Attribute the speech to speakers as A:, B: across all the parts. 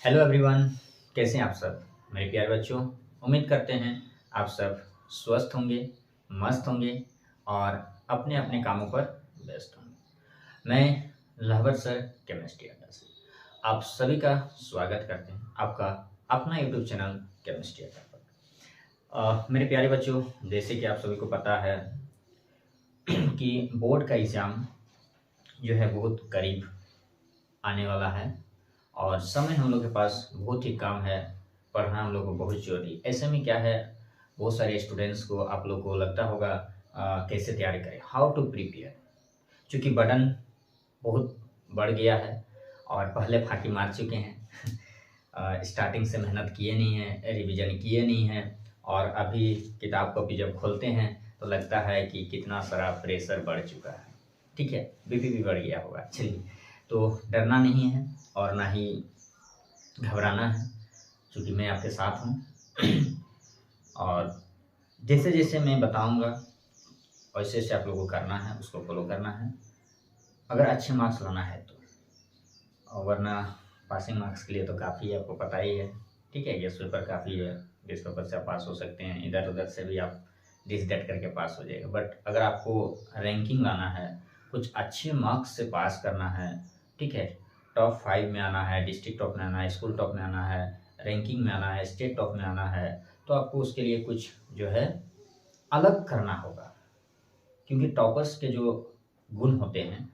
A: Hello everyone. कैसे हैं आप सब मेरे प्यारे बच्चों। उम्मीद करते हैं आप सब स्वस्थ होंगे, मस्त होंगे और अपने अपने कामों पर व्यस्त होंगे। मैं लहबर सर केमिस्ट्री अड्डा से आप सभी का स्वागत करते हैं आपका अपना यूट्यूब चैनल केमिस्ट्री अड्डा पर। मेरे प्यारे बच्चों, जैसे कि आप सभी को पता है कि बोर्ड का एग्ज़ाम जो है बहुत करीब आने वाला है और समय हम लोग के पास बहुत ही कम है। पढ़ना हम लोग को बहुत ज़रूरी। ऐसे में क्या है, बहुत सारे स्टूडेंट्स को आप लोग को लगता होगा कैसे तैयारी करें, हाउ टू प्रिपेयर। क्योंकि बर्डन बहुत बढ़ गया है और पहले फाँकी मार चुके हैं। स्टार्टिंग से मेहनत किए नहीं है, रिवीजन किए नहीं हैं और अभी किताब कॉपी जब खोलते हैं तो लगता है कि कितना सारा प्रेशर बढ़ चुका है। ठीक है, बीपी भी बढ़ गया होगा। चलिए, तो डरना नहीं है और ना ही घबराना है, क्योंकि मैं आपके साथ हूँ। और जैसे जैसे मैं बताऊँगा वैसे वैसे आप लोगों को करना है, उसको फॉलो करना है अगर अच्छे मार्क्स लाना है तो। और वरना पासिंग मार्क्स के लिए तो काफ़ी है, आपको पता ही है। ठीक है, गेस्ट पेपर काफ़ी है, गेस्ट पेपर से आप पास हो सकते हैं, इधर उधर से भी आप डिस डेट करके पास हो जाएगा। बट अगर आपको रैंकिंग लाना है, कुछ अच्छे मार्क्स से पास करना है, ठीक है, टॉप 5 में आना है, डिस्ट्रिक्ट टॉप में आना है, स्कूल टॉप में आना है, रैंकिंग में आना है, स्टेट टॉप में आना है, तो आपको उसके लिए कुछ जो है अलग करना होगा। क्योंकि टॉपर्स के जो गुण होते हैं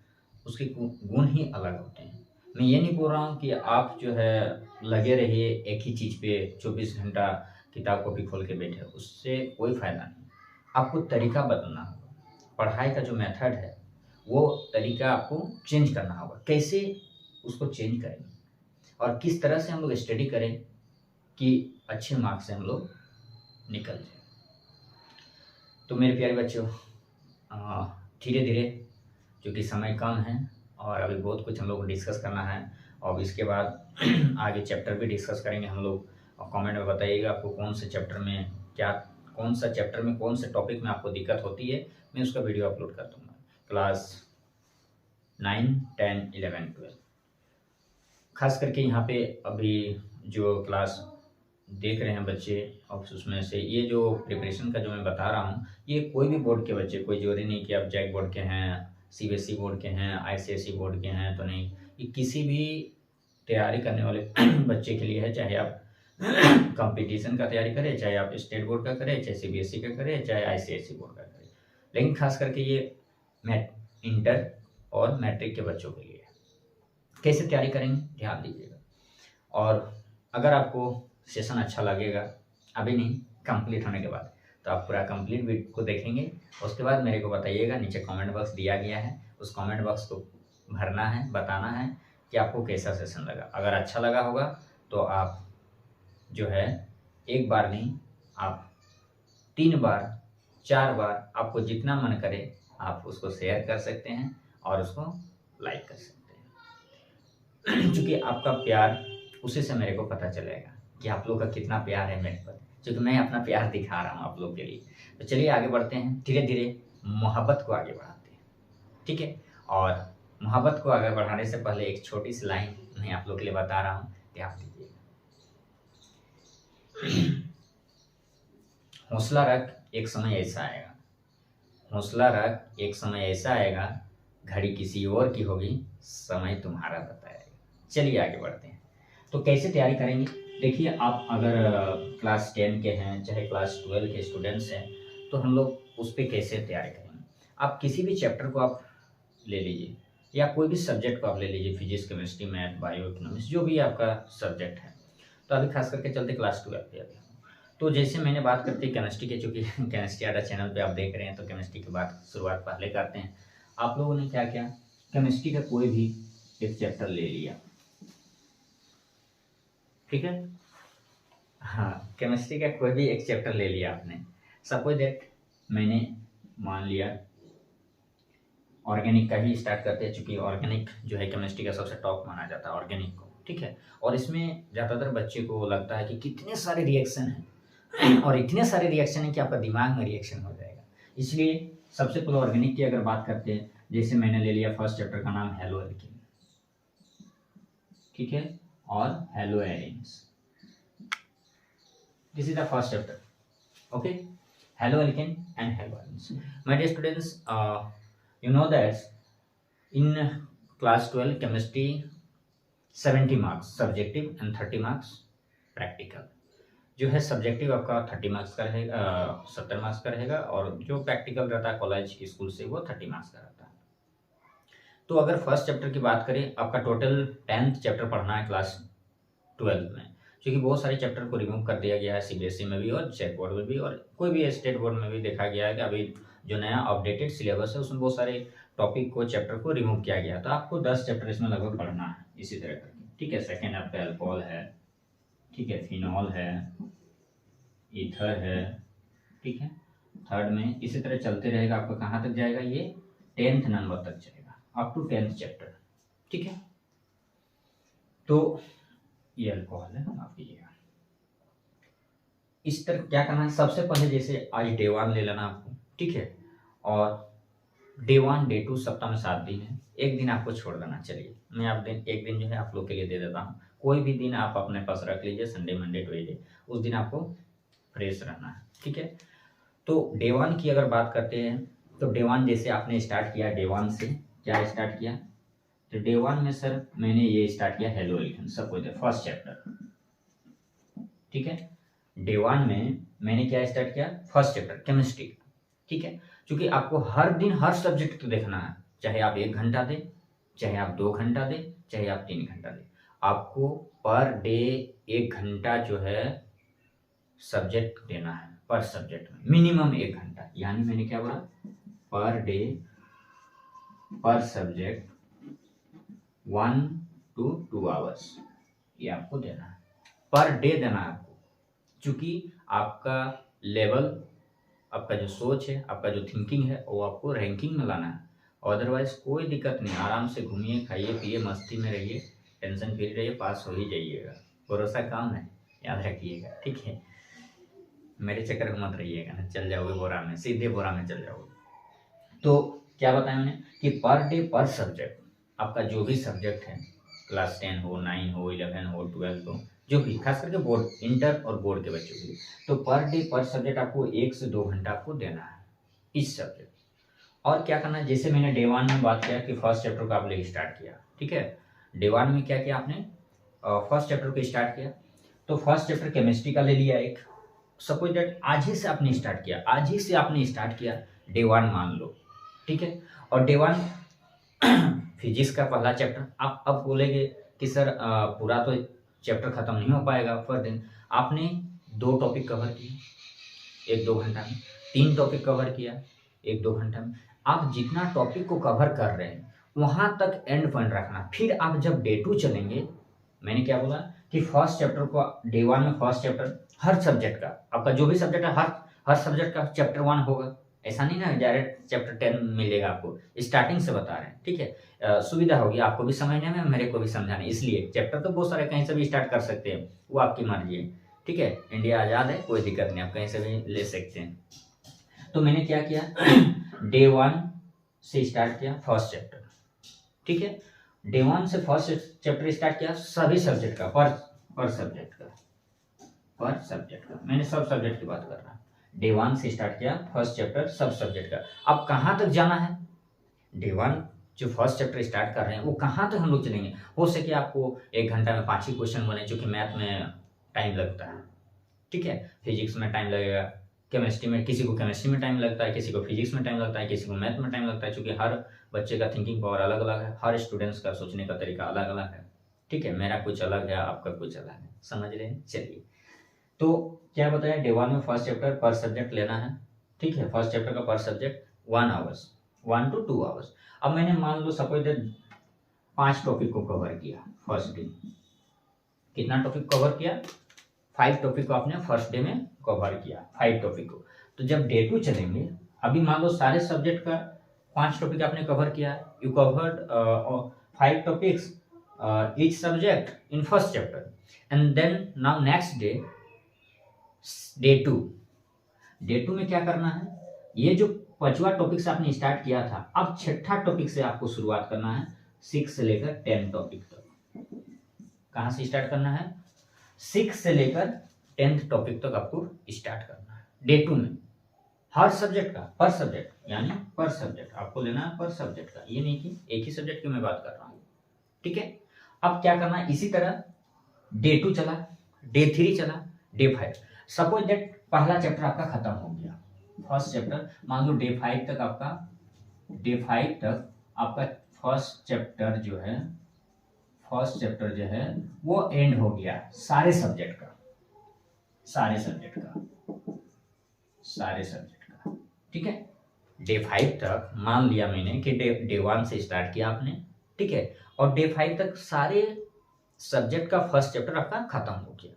A: उसके गुण ही अलग होते हैं। मैं ये नहीं बोल रहा हूँ कि आप जो है लगे रहिए एक ही चीज़ पे 24 घंटा किताब कॉपी खोल के बैठे, उससे कोई फ़ायदा नहीं। आपको तरीका बदलना होगा। पढ़ाई का जो मेथड है वो तरीका आपको चेंज करना होगा। कैसे उसको चेंज करेंगे और किस तरह से हम लोग स्टडी करें कि अच्छे मार्क्स से हम लोग निकल जाए। तो मेरे प्यारे बच्चों, धीरे धीरे, क्योंकि समय कम है और अभी बहुत कुछ हम लोग को डिस्कस करना है और इसके बाद आगे चैप्टर भी डिस्कस करेंगे हम लोग। और कमेंट में बताइएगा आपको कौन से चैप्टर में क्या, कौन सा चैप्टर में कौन से टॉपिक में आपको दिक्कत होती है, मैं उसका वीडियो अपलोड कर दूंगा। क्लास 9, 10, 11, 12 खास करके यहाँ पे अभी जो क्लास देख रहे हैं बच्चे, और उसमें से ये जो प्रिपरेशन का जो मैं बता रहा हूँ, ये कोई भी बोर्ड के बच्चे, कोई ज़रूरी नहीं कि आप जैक बोर्ड के हैं, सीबीएसई बोर्ड के हैं, आईसीएसई बोर्ड के हैं तो नहीं। ये किसी भी तैयारी करने वाले बच्चे के लिए है। चाहे आप कंपटीशन का तैयारी करें, चाहे आप स्टेट बोर्ड का करें, चाहे सीबीएसई का करें, चाहे आईसीएसई बोर्ड का करें। लेकिन खास करके ये इंटर और मैट्रिक के बच्चों के लिए है। कैसे तैयारी करेंगे ध्यान दीजिएगा। और अगर आपको सेशन अच्छा लगेगा, अभी नहीं, कंप्लीट होने के बाद, तो आप पूरा कंप्लीट वीडियो को देखेंगे। उसके बाद मेरे को बताइएगा, नीचे कमेंट बॉक्स दिया गया है, उस कमेंट बॉक्स को भरना है, बताना है कि आपको कैसा सेशन लगा। अगर अच्छा लगा होगा तो आप जो है एक बार नहीं, आप 3 बार, 4 बार, आपको जितना मन करे आप उसको शेयर कर सकते हैं और उसको लाइक कर सकते हैं। क्योंकि आपका प्यार, उसी से मेरे को पता चलेगा कि आप लोग का कितना प्यार है मेरे पर, क्योंकि मैं अपना प्यार दिखा रहा हूँ आप लोग के लिए। तो चलिए आगे बढ़ते हैं, धीरे धीरे मोहब्बत को आगे बढ़ाते हैं। ठीक है, और मोहब्बत को आगे बढ़ाने से पहले एक छोटी सी लाइन मैं आप लोग के लिए बता रहा हूँ, ध्यान दीजिएगा। हौसला रख, एक समय ऐसा आएगा, हौसला रख, एक समय ऐसा आएगा, घड़ी किसी और की होगी, समय तुम्हारा बताएगा। चलिए आगे बढ़ते हैं। तो कैसे तैयारी करेंगे, देखिए, आप अगर क्लास 10 के हैं, चाहे क्लास 12 के स्टूडेंट्स हैं, तो हम लोग उस पर कैसे तैयारी करेंगे। आप किसी भी चैप्टर को आप ले लीजिए या कोई भी सब्जेक्ट को आप ले लीजिए, physics, chemistry, math, bio, economics, जो भी आपका सब्जेक्ट है। तो अभी खास करके चलते क्लास 12 पे अभी। तो जैसे मैंने बात करते हैं केमिस्ट्री के, चूँकि केमिस्ट्री अड्डा चैनल पे आप देख रहे हैं तो केमिस्ट्री की बात शुरुआत पहले करते हैं। आप लोगों ने क्या किया, केमिस्ट्री का कोई भी एक चैप्टर ले लिया, ठीक है। हाँ, केमिस्ट्री का कोई भी एक चैप्टर ले लिया आपने। सपोज दैट मैंने मान लिया ऑर्गेनिक का ही स्टार्ट करते हैं, चूँकि ऑर्गेनिक जो है केमिस्ट्री का सबसे टॉप माना जाता है ऑर्गेनिक को, ठीक है। और इसमें ज़्यादातर बच्चे को लगता है कि कितने सारे रिएक्शन हैं और इतने सारे रिएक्शन हैं कि आपका दिमाग में रिएक्शन हो जाएगा। इसलिए सबसे पहले ऑर्गेनिक की अगर बात करते हैं, जैसे मैंने ले लिया फर्स्ट चैप्टर का नाम हेलो एल्केन, ठीक है। और haloarenes. This is the first chapter, okay, haloalkane and haloarenes. My dear students, you know that in class 12 chemistry 70 marks subjective and 30 marks practical. जो है सब्जेक्टिव आपका 30 मार्क्स का रहेगा, 70 मार्क्स का रहेगा, और जो प्रैक्टिकल रहता है कॉलेज स्कूल से वो 30 मार्क्स का रहता है। तो अगर फर्स्ट चैप्टर की बात करें, आपका टोटल 10th चैप्टर पढ़ना है क्लास 12 में, क्योंकि बहुत सारे चैप्टर को रिमूव कर दिया गया है सीबीएसई में भी और स्टेट बोर्ड में भी, और कोई भी स्टेट बोर्ड में भी देखा गया है कि अभी जो नया अपडेटेड सिलेबस है उसमें बहुत सारे टॉपिक को, चैप्टर को रिमूव किया गया है। तो आपको 10 चैप्टर इसमें लगभग पढ़ना है इसी तरह करके, ठीक है। सेकेंड आपका एल्कोहल है, ठीक है, फिनॉल है, ईथर है, ठीक है। थर्ड में इसी तरह चलते रहेगा, आपका कहाँ तक जाएगा, ये 10th नंबर तक जाएगा, अप टू 10th चैप्टर, ठीक है। तो ये अल्कोहल है, माफ कीजिएगा। इस तरह क्या करना है, सबसे पहले जैसे आज डे 1 ले लेना आपको, ठीक है, और डे 1 डे 2 सप्ताह में 7 दिन है, एक दिन आपको छोड़ देना। चलिए मैं आप दिन एक दिन जो है आप लोग के लिए दे देता हूँ, कोई भी दिन आप अपने पास रख लीजिए, संडे मंडे ट्यूसडे, उस दिन आपको फ्रेश रहना है, ठीक है। तो डे 1 की अगर बात करते हैं, तो डे 1 जैसे आपने स्टार्ट किया, डे 1 से क्या स्टार्ट किया, तो डे 1 में सर मैंने ये स्टार्ट किया हेलोएल्केन, सब कुछ फर्स्ट चैप्टर, ठीक है। डे 1 में मैंने क्या स्टार्ट किया, फर्स्ट चैप्टर केमिस्ट्री, ठीक है। क्योंकि आपको हर दिन हर सब्जेक्ट तो देखना है, चाहे आप 1 घंटा दें, चाहे आप 2 घंटा दें, चाहे आप 3 घंटा दें, आपको पर डे 1 घंटा जो है सब्जेक्ट देना है, पर सब्जेक्ट में मिनिमम 1 घंटा, यानी मैंने क्या बोला, पर डे पर सब्जेक्ट 1 to 2 आवर्स ये आपको देना है, पर डे देना है आपको, क्योंकि आपका लेवल, आपका जो सोच है, आपका जो थिंकिंग है, वो आपको रैंकिंग में लाना है। अदरवाइज कोई दिक्कत नहीं, आराम से घूमिए, खाइए पिए, मस्ती में रहिए, टेंशन फ्री रहिए, पास हो ही जाइएगा, भरोसा काम है, याद रखिएगा, ठीक है। मेरे चक्कर में मत रहिएगा ना, चल जाओगे बोरा में, सीधे बोरा में चल जाओगे। तो क्या बताया मैंने कि पर डे पर सब्जेक्ट, आपका जो भी सब्जेक्ट है, क्लास 10 हो, 9 हो, 11 हो, 12 हो, जो भी, खास करके बोर्ड, इंटर और बोर्ड के बच्चों के लिए, तो पर डे पर सब्जेक्ट आपको 1 से 2 घंटा आपको देना है इस सब्जेक्ट। और क्या करना है, जैसे मैंने डे 1 में बात किया कि फर्स्ट चैप्टर को आपने स्टार्ट किया, ठीक है। डे 1 में क्या किया आपने, फर्स्ट चैप्टर को स्टार्ट किया, तो फर्स्ट चैप्टर केमिस्ट्री का ले लिया एक, सपोज दैट आज ही से आपने स्टार्ट किया, आज ही से आपने स्टार्ट किया, डे 1 मान लो, ठीक है। और डे 1 फिजिक्स का पहला चैप्टर, आप अब बोलेंगे कि सर पूरा तो चैप्टर खत्म नहीं हो पाएगा पर दिन, आपने 2 टॉपिक कवर किए 1-2 घंटा में, 3 टॉपिक कवर किया 1-2 घंटा में, आप जितना टॉपिक को कवर कर रहे हैं वहां तक एंड पॉइंट रखना। फिर आप जब डे 2 चलेंगे, मैंने क्या बोला कि फर्स्ट चैप्टर को डे 1 में फर्स्ट चैप्टर हर सब्जेक्ट का, आपका जो भी सब्जेक्ट है हर सब्जेक्ट का चैप्टर 1 होगा, ऐसा नहीं ना डायरेक्ट चैप्टर 10 मिलेगा आपको, स्टार्टिंग से बता रहे हैं, ठीक है। सुविधा होगी आपको भी समझने में, मेरे को भी समझाने, इसलिए चैप्टर तो बहुत सारे कहीं से भी स्टार्ट कर सकते हैं, वो आपकी मर्जी है, ठीक है। इंडिया आज़ाद है, कोई दिक्कत नहीं, आप कहीं से भी ले सकते हैं। तो मैंने क्या किया, डे 1 से स्टार्ट किया फर्स्ट चैप्टर, ठीक है। डे 1 से फर्स्ट चैप्टर स्टार्ट किया सभी सब्जेक्ट का, पर सब्जेक्ट का, मैंने सब सब्जेक्ट की बात कर रहा हूँ। डे 1 से स्टार्ट किया फर्स्ट चैप्टर सब सब्जेक्ट का। अब कहाँ तक जाना है, डे 1 जो फर्स्ट चैप्टर स्टार्ट कर रहे हैं वो कहाँ तक हम लोग चलेंगे, हो सके आपको 1 घंटा में 5 ही क्वेश्चन बने, क्योंकि मैथ में टाइम लगता है, ठीक है, फिजिक्स में टाइम लगेगा, केमिस्ट्री में किसी को केमिस्ट्री में टाइम लगता है, किसी को फिजिक्स में टाइम लगता है, किसी को मैथ में टाइम लगता है, क्योंकि हर बच्चे का थिंकिंग पावर अलग अलग है, हर स्टूडेंट्स का सोचने का तरीका अलग अलग है, ठीक है। मेरा कुछ अलग है, आपका कुछ अलग है, समझ रहे हैं। चलिए, तो क्या बताया, डे 1 में फर्स्ट चैप्टर पर सब्जेक्ट लेना है, ठीक है। फर्स्ट चैप्टर का पर सब्जेक्ट 1 आवर्स, 1 to 2 आवर्स। अब मैंने मान लो सपोज दैट 5 टॉपिक को कवर किया फर्स्ट डे, कितना टॉपिक कवर किया, 5 टॉपिक को आपने फर्स्ट डे में कवर किया, 5 टॉपिक को। तो जब डे 2 चलेंगे, अभी मान लो सारे सब्जेक्ट का 5 टॉपिक आपने कवर किया, you covered 5 topics each subject in first chapter, and then now next day day 2 में क्या करना है, ये जो 5वां टॉपिक से आपने स्टार्ट किया था, अब 6ठा टॉपिक से आपको शुरुआत करना है, 6 से लेकर 10 टॉपिक तक, कहाँ से स्टार्ट करना है? 6 से लेकर 10th टॉपिक तक आपको स्टार्ट करना है डे 2 में, हर सब्जेक्ट का, पर सब्जेक्ट यानी पर सब्जेक्ट आपको लेना है, पर सब्जेक्ट का, ये नहीं कि एक ही सब्जेक्ट की मैं बात कर रहा हूँ, ठीक है। अब क्या करना है, इसी तरह डे 2 चला, डे 3 चला, डे 5, सपोज दैट पहला चैप्टर आपका खत्म हो गया, फर्स्ट चैप्टर, मान लो डे 5 तक आपका फर्स्ट चैप्टर जो है वो एंड हो गया सारे सब्जेक्ट का, ठीक है। डे 5 तक मान लिया मैंने कि डे 1 से स्टार्ट किया आपने, ठीक है, और डे 5 तक सारे सब्जेक्ट का फर्स्ट चैप्टर आपका खत्म हो गया।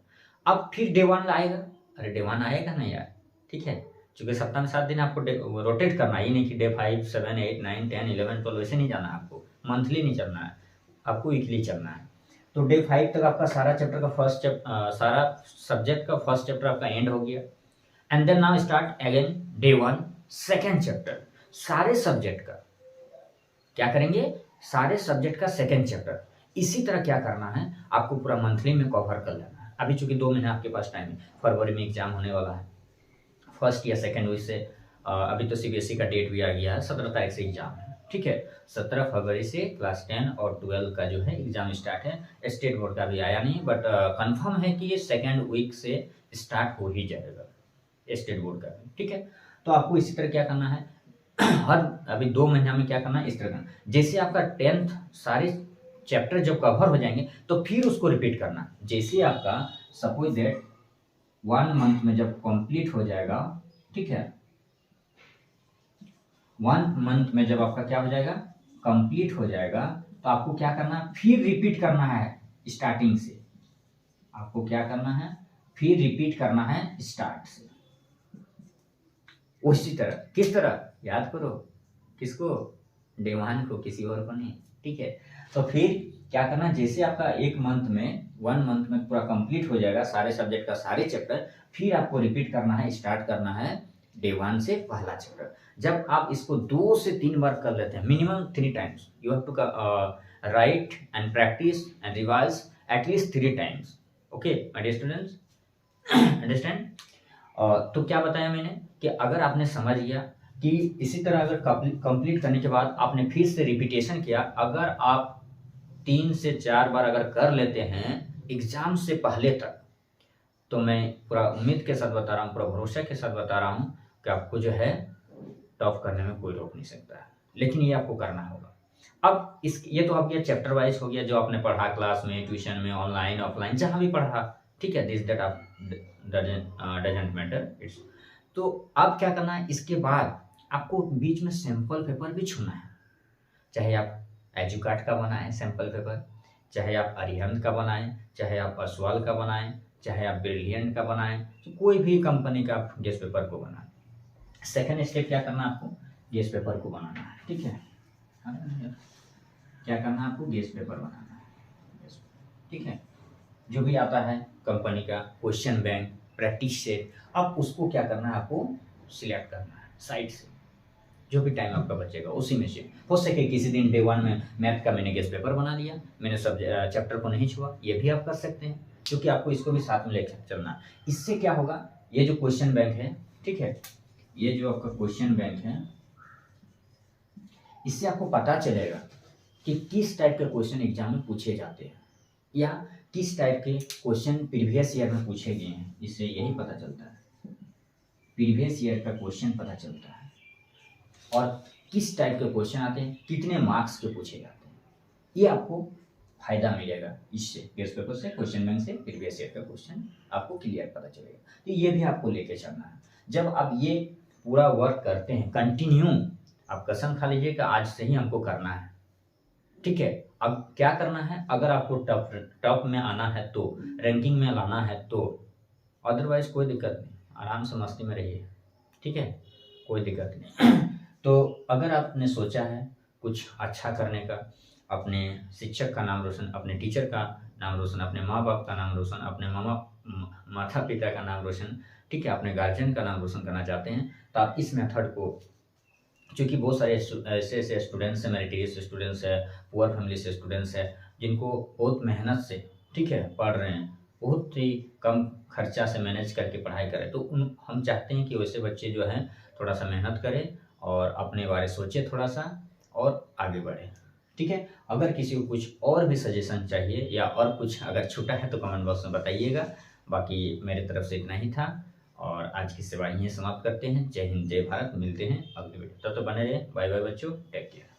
A: अब फिर डे 1 आएगा, अरे डे 1 आएगा ना यार, ठीक है, क्योंकि सप्ताह में 7 दिन आपको रोटेट करना है, ये नहीं कि डे 5, 7, 8, 9, 10, 11, 12 वैसे नहीं जाना है आपको, मंथली नहीं चलना है आपको, वीकली चलना है। तो डे 5 तक आपका सारा सब्जेक्ट का फर्स्ट चैप्टर आपका एंड हो गया, and then now start again day 1 second chapter, सारे सब्जेक्ट का क्या करेंगे, सारे सब्जेक्ट का सेकेंड चैप्टर। इसी तरह क्या करना है, आपको पूरा मंथली में कवर कर लेना है। अभी चूंकि 2 महीने आपके पास टाइम है, फरवरी में एग्जाम होने वाला है, फर्स्ट या सेकेंड वीक से, अभी तो सीबीएसई का डेट भी आ गया है, 17 तारीख से एग्जाम है, ठीक है, 17 फरवरी से क्लास 10 और 12 का जो है एग्जाम स्टार्ट है। स्टेट बोर्ड का भी आया नहीं, बट कंफर्म है कि ये सेकेंड वीक से स्टार्ट हो ही जाएगा स्टेट बोर्ड का भी, ठीक है। तो आपको इसी तरह क्या करना है, हर अभी 2 महीना में क्या करना है, इस तरह करना, जैसे आपका 10th सारे चैप्टर जब कवर हो जाएंगे तो फिर उसको रिपीट करना। जैसे आपका सपोज दैट 1 मंथ में जब कंप्लीट हो जाएगा, ठीक है, 1 मंथ में जब आपका क्या हो जाएगा, कंप्लीट हो जाएगा, तो आपको क्या करना है, फिर रिपीट करना है स्टार्टिंग से, आपको क्या करना है, फिर रिपीट करना है स्टार्ट से। उसी तरह, किस तरह, याद करो, किसको, डे 1 को, किसी और को नहीं, ठीक है। तो फिर क्या करना, जैसे आपका 1 मंथ में पूरा कंप्लीट हो जाएगा सारे सब्जेक्ट का सारे चैप्टर, फिर आपको रिपीट करना है, स्टार्ट करना है डे 1 से पहला चैप्टर। जब आप इसको 2 से 3 बार कर लेते हैं, minimum 3 times, you have to write and practise and revise at least 3 times, okay my dear students, understand. तो क्या बताया मैंने कि अगर आपने समझ लिया कि इसी तरह अगर कंप्लीट करने के बाद आपने फिर से रिपीटेशन किया, अगर आप 3 से 4 बार अगर कर लेते हैं एग्जाम से पहले तक, तो मैं पूरा उम्मीद के साथ बता रहा हूँ, पूरा भरोसा के साथ बता रहा हूँ कि आपको जो है टॉप करने में कोई रोक नहीं सकता है, लेकिन ये आपको करना होगा। अब ये तो आप गया चैप्टर वाइज हो गया, जो आपने पढ़ा क्लास में, ट्यूशन में, ऑनलाइन ऑफलाइन जहाँ भी पढ़ा, ठीक है, दिस दैट आप डजंट मैटर इट्स। तो अब क्या करना है, इसके बाद आपको बीच में सैंपल पेपर भी छूना है, चाहे आप एजुकार्ट का बनाएं सैंपल पेपर, चाहे आप अरिहंत का बनाएं, चाहे आप असवाल का बनाएं, चाहे आप ब्रिलियंट का बनाएं, तो कोई भी कंपनी का आप गेस्ट पेपर को बनाएं। सेकंड स्टेप क्या करना है, आपको गेस्ट पेपर को बनाना है, ठीक है, क्या करना है, आपको गेस्ट पेपर बनाना है, ठीक है, जो भी आता है कंपनी का, क्वेश्चन बैंक, प्रैक्टिस सेट, अब उसको क्या करना है, आपको सिलेक्ट करना है साइड से, जो भी टाइम आपका बचेगा उसी में से। हो सके किसी दिन डे 1 में मैथ का मैंने गेस्ट पेपर बना लिया, मैंने सब चैप्टर को नहीं छुआ, ये भी आप कर सकते हैं, क्योंकि आपको इसको भी साथ में लेकर चलना है। इससे क्या होगा, ये जो क्वेश्चन बैंक है, ठीक है, ये जो आपका क्वेश्चन बैंक है, इससे आपको पता चलेगा कि किस टाइप के क्वेश्चन एग्जाम में पूछे जाते हैं, या किस टाइप के क्वेश्चन प्रीवियस ईयर में पूछे गए हैं। इससे यही पता चलता है, प्रीवियस ईयर का क्वेश्चन पता चलता है, और किस टाइप के क्वेश्चन आते हैं, कितने मार्क्स के पूछे जाते हैं, ये आपको फायदा मिलेगा इससे, गेस्ट पेपर से, क्वेश्चन बैंक से, प्रीवियस ईयर का क्वेश्चन आपको क्लियर पता चलेगा। तो ये भी आपको लेके चलना है। जब आप ये पूरा वर्क करते हैं कंटिन्यू, आप कसम खा लीजिए कि आज से ही हमको करना है, ठीक है। अब क्या करना है, अगर आपको टॉप में आना है तो, रैंकिंग में लाना है तो, अदरवाइज कोई दिक्कत नहीं, आराम से मस्ती में रहिए, ठीक है, कोई दिक्कत नहीं। तो अगर आपने सोचा है कुछ अच्छा करने का, अपने शिक्षक का नाम रोशन, अपने टीचर का नाम रोशन, अपने माँ बाप का नाम रोशन, अपने माता पिता का नाम रोशन, ठीक है, अपने गार्जियन का नाम रोशन करना चाहते हैं, तो आप इस मेथड को, क्योंकि बहुत सारे ऐसे स्टूडेंट्स हैं, मेरिटोरियस स्टूडेंट्स है, पुअर फैमिली से स्टूडेंट्स है, जिनको बहुत मेहनत से, ठीक है, पढ़ रहे हैं, बहुत ही कम खर्चा से मैनेज करके पढ़ाई करें, तो उन हम चाहते हैं कि वैसे बच्चे जो हैं थोड़ा-सा मेहनत करें और अपने बारे सोचें थोड़ा-सा और आगे बढ़ें। ठीक है? अगर किसी को कुछ और भी सजेशन चाहिए या और कुछ अगर छूटा है तो कमेंट बॉक्स में बताइएगा। बाकी मेरी तरफ से इतना ही था और आज की सेवा यहीं समाप्त करते हैं। जय हिंद, जय भारत। मिलते हैं अगली वीडियो, तब तक बने रहिए। बाय बाय बच्चों, टेक केयर।